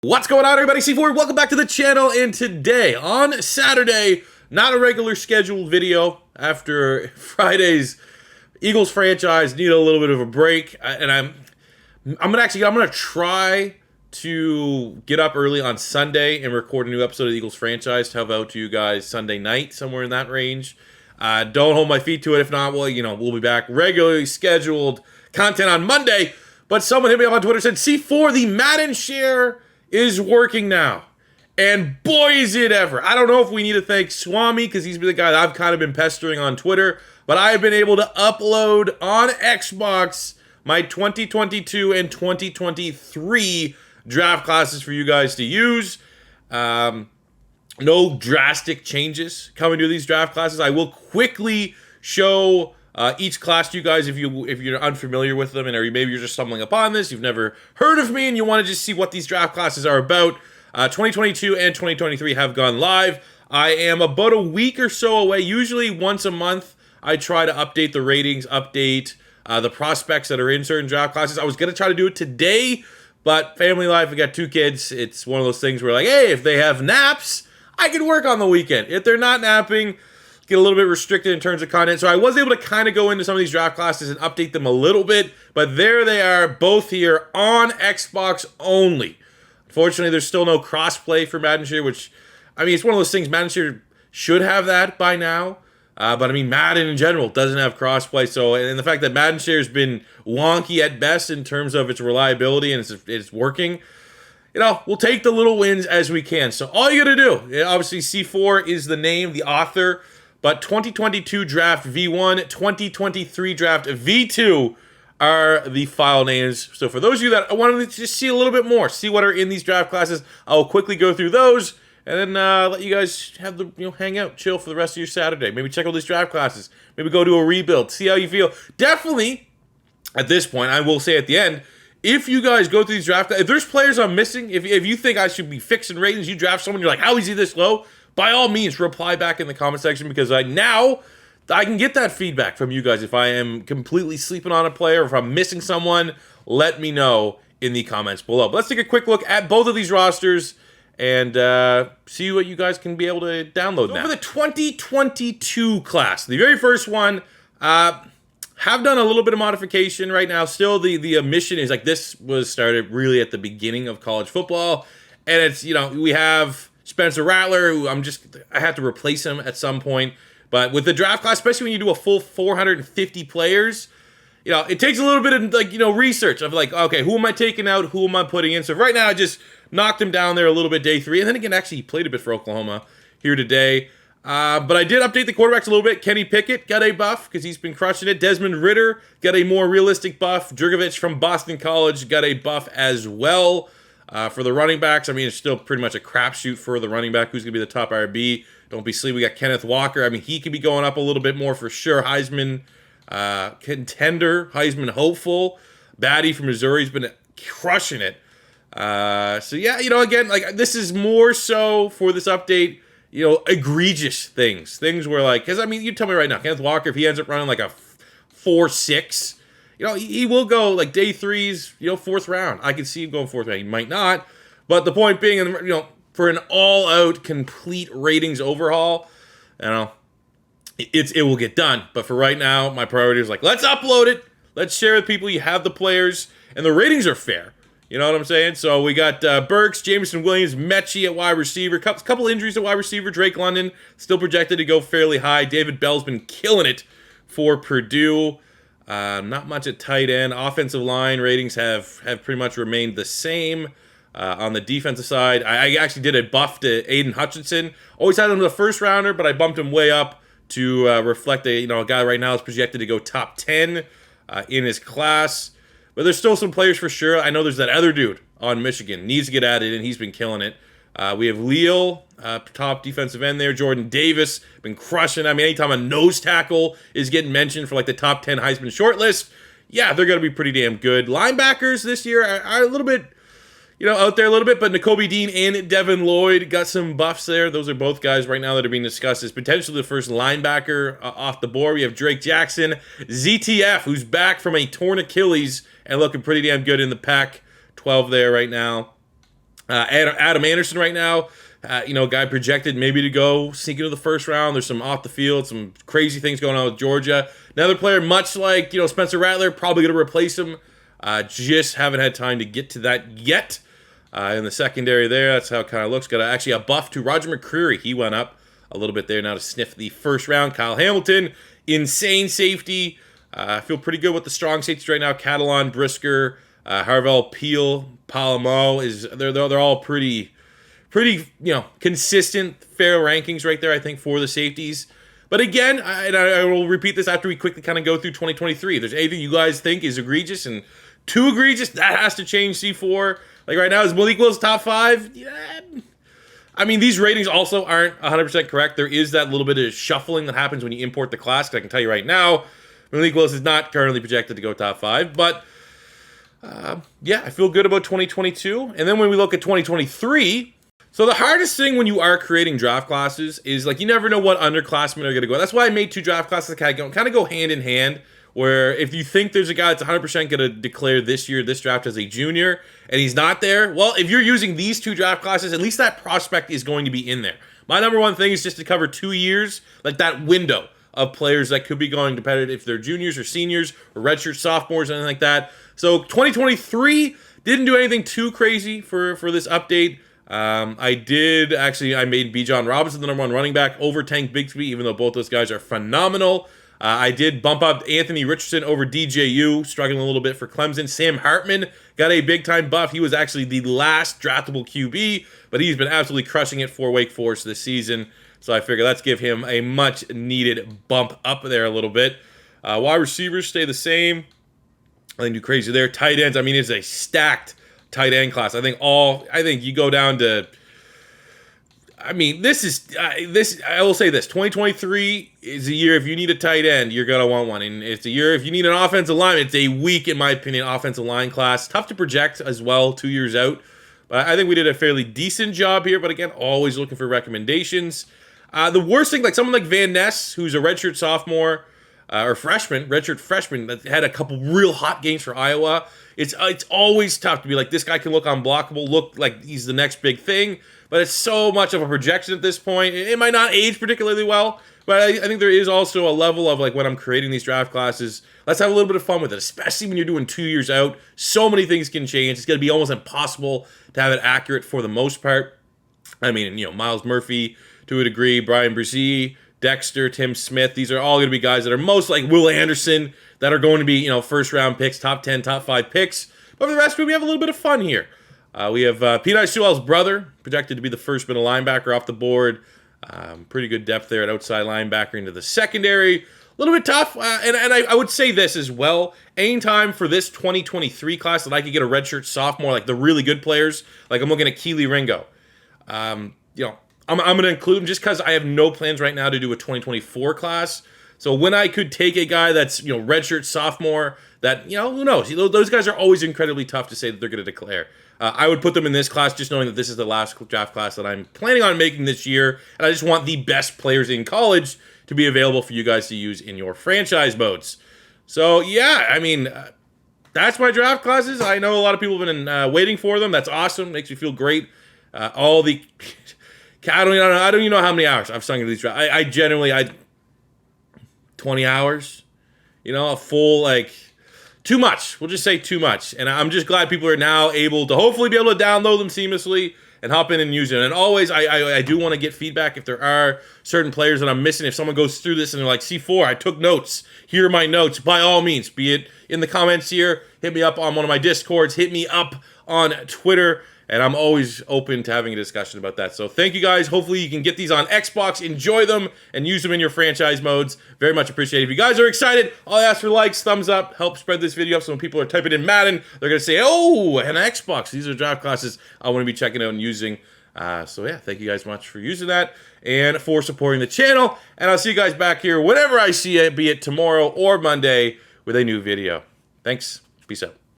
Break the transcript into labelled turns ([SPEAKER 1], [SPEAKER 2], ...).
[SPEAKER 1] What's going on, everybody? C4, welcome back to the channel. And today, on Saturday, not a regular scheduled video after Friday's Eagles franchise need a little bit of a break, and I'm gonna try to get up early on Sunday and record a new episode of the Eagles franchise to have out to you guys Sunday night, somewhere in that range. Don't hold my feet to it. If not, well, we'll be back regularly scheduled content on Monday. But someone hit me up on Twitter, said C4, the Madden share is working now. And boy, is it ever. I don't know if we need to thank Swami, because he's been the guy that I've kind of been pestering on Twitter, but I have been able to upload on Xbox my 2022 and 2023 draft classes for you guys to use. No drastic changes coming to these draft classes. I will quickly show each class to you guys if you're unfamiliar with them, and maybe you're just stumbling upon this, you've never heard of me, and you want to just see what these draft classes are about. 2022 and 2023 have gone live. I am about a week or so away. Usually once a month, I try to update the ratings, update the prospects that are in certain draft classes. I was going to try to do it today, but family life, I got 2 kids. It's one of those things where, like, hey, if they have naps, I can work on the weekend. If they're not napping, get a little bit restricted in terms of content. So I was able to kind of go into some of these draft classes and update them a little bit, but there they are, both here on Xbox only. Unfortunately, there's still no crossplay for Madden Share, which, I mean, it's one of those things, Madden Share should have that by now, but I mean, Madden in general doesn't have crossplay, so, and the fact that Madden Share has been wonky at best in terms of its reliability and it's working, we'll take the little wins as we can. So all you gotta do, obviously C4 is the name, the author, but 2022 draft V1, 2023 draft V2 are the file names. So for those of you that want to just see a little bit more, see what are in these draft classes, I'll quickly go through those and then let you guys have the hang out, chill for the rest of your Saturday. Maybe check out these draft classes. Maybe go do a rebuild. See how you feel. Definitely, at this point, I will say at the end, if you guys go through these draft, if there's players I'm missing, if you think I should be fixing ratings, you draft someone, you're like, how is he this low? By all means, reply back in the comment section, because now I can get that feedback from you guys. If I am completely sleeping on a player, or if I'm missing someone, let me know in the comments below. But let's take a quick look at both of these rosters and see what you guys can be able to download now. For the 2022 class, the very first one, have done a little bit of modification right now. Still, the mission is like, this was started really at the beginning of college football, and it's, we have Spencer Rattler, who I had to replace him at some point. But with the draft class, especially when you do a full 450 players, it takes a little bit of research of like, okay, who am I taking out? Who am I putting in? So right now, I just knocked him down there a little bit day 3. And then again, actually, he played a bit for Oklahoma here today. But I did update the quarterbacks a little bit. Kenny Pickett got a buff because he's been crushing it. Desmond Ridder got a more realistic buff. Jurgovich from Boston College got a buff as well. For the running backs, I mean, it's still pretty much a crapshoot for the running back who's going to be the top RB. Don't be sleeping. We got Kenneth Walker. I mean, he could be going up a little bit more for sure. Heisman contender, Heisman hopeful. Batty from Missouri's been crushing it. So yeah, again, like, this is more so for this update, egregious things. Things where, like, because I mean, you tell me right now, Kenneth Walker, if he ends up running like a 4.6, he will go like day 3's, 4th round. I can see him going 4th round. He might not, but the point being, for an all-out complete ratings overhaul, it will get done. But for right now, my priority is like, let's upload it, let's share with people. You have the players, and the ratings are fair. You know what I'm saying? So we got Burks, Jameson Williams, Mechie at wide receiver, couple injuries at wide receiver. Drake London still projected to go fairly high. David Bell's been killing it for Purdue. Not much at tight end. Offensive line ratings have pretty much remained the same. On the defensive side, I actually did a buff to Aiden Hutchinson. Always had him as a first rounder, but I bumped him way up to reflect a guy right now is projected to go top 10 in his class. But there's still some players for sure. I know there's that other dude on Michigan needs to get added, and he's been killing it. We have Leal, top defensive end there. Jordan Davis, been crushing. I mean, anytime a nose tackle is getting mentioned for like the top 10 Heisman shortlist, yeah, they're going to be pretty damn good. Linebackers this year are a little bit, out there a little bit, but Nakobe Dean and Devin Lloyd got some buffs there. Those are both guys right now that are being discussed as potentially the first linebacker off the board. We have Drake Jackson, ZTF, who's back from a torn Achilles and looking pretty damn good in the Pac-12 there right now. Adam Anderson right now, guy projected maybe to go sneak into the first round. There's some off the field, some crazy things going on with Georgia. Another player, much like Spencer Rattler, probably going to replace him. Just haven't had time to get to that yet. In the secondary there, that's how it kind of looks. Got actually a buff to Roger McCreary. He went up a little bit there now to sniff the first round. Kyle Hamilton, insane safety. I feel pretty good with the strong safeties right now. Catalan, Brisker, Harvell, Peel, Palamo they're all pretty consistent, fair rankings right there, I think, for the safeties. But again, I will repeat this after we quickly kind of go through 2023. If there's anything you guys think is egregious and too egregious, that has to change C4. Like right now, is Malik Willis top 5? Yeah. I mean, these ratings also aren't 100% correct. There is that little bit of shuffling that happens when you import the class. 'Cause I can tell you right now, Malik Willis is not currently projected to go top 5. But yeah, I feel good about 2022. And then when we look at 2023, so the hardest thing when you are creating draft classes is like you never know what underclassmen are going to go. That's why I made 2 draft classes that kind of go hand in hand. Where if you think there's a guy that's 100% going to declare this draft as a junior, and he's not there, well, if you're using these 2 draft classes, at least that prospect is going to be in there. My number one thing is just to cover 2 years, like that window of players that could be going competitive if they're juniors or seniors or redshirt sophomores, anything like that. So 2023 didn't do anything too crazy for this update. I made Bijan Robinson the number 1 running back over Tank Bigsby, even though both those guys are phenomenal. I did bump up Anthony Richardson over DJU, struggling a little bit for Clemson. Sam Hartman got a big-time buff. He was actually the last draftable QB, but he's been absolutely crushing it for Wake Forest this season. So I figure let's give him a much-needed bump up there a little bit. Wide receivers stay the same. Nothing too crazy there. Tight ends, I mean, it's a stacked tight end class. I think you go down to... I mean, I will say this, 2023 is a year if you need a tight end, you're going to want one. And it's a year if you need an offensive line, it's a weak, in my opinion, offensive line class. Tough to project as well, 2 years out. But I think we did a fairly decent job here. But again, always looking for recommendations. The worst thing, like someone like Van Ness, who's a redshirt sophomore, or redshirt freshman, that had a couple real hot games for Iowa. It's always tough to be like, this guy can look unblockable, look like he's the next big thing. But it's so much of a projection at this point. It might not age particularly well, but I think there is also a level of like when I'm creating these draft classes, let's have a little bit of fun with it, especially when you're doing 2 years out. So many things can change. It's going to be almost impossible to have it accurate for the most part. I mean, Miles Murphy to a degree, Brian Brzee, Dexter, Tim Smith. These are all going to be guys that are most like Will Anderson that are going to be, first round picks, top 10, top 5 picks. But for the rest, we have a little bit of fun here. We have P.J. Sewell's brother, projected to be the first middle linebacker off the board. Pretty good depth there at outside linebacker into the secondary. A little bit tough, and I would say this as well. Anytime for this 2023 class that I could get a redshirt sophomore, like the really good players, like I'm looking at Keely Ringo. I'm going to include him just because I have no plans right now to do a 2024 class. So when I could take a guy that's, redshirt sophomore, that, who knows? Those guys are always incredibly tough to say that they're going to declare. I would put them in this class just knowing that this is the last draft class that I'm planning on making this year, and I just want the best players in college to be available for you guys to use in your franchise modes. So, yeah, I mean, that's my draft classes. I know a lot of people have been waiting for them. That's awesome. Makes me feel great. I don't even know how many hours I've sung into these drafts. I generally 20 hours, a full, too much. We'll just say too much. And I'm just glad people are now able to hopefully be able to download them seamlessly and hop in and use it. And always, I do want to get feedback if there are certain players that I'm missing. If someone goes through this and they're like, C4, I took notes. Here are my notes. By all means, be it in the comments here, hit me up on one of my Discords, hit me up on Twitter. And I'm always open to having a discussion about that. So thank you guys. Hopefully you can get these on Xbox, enjoy them, and use them in your franchise modes. Very much appreciated. If you guys are excited, all I ask for likes, thumbs up, help spread this video up so when people are typing in Madden, they're going to say, oh, an Xbox. These are draft classes I want to be checking out and using. So yeah, thank you guys much for using that and for supporting the channel. And I'll see you guys back here whenever I see it, be it tomorrow or Monday, with a new video. Thanks. Peace out.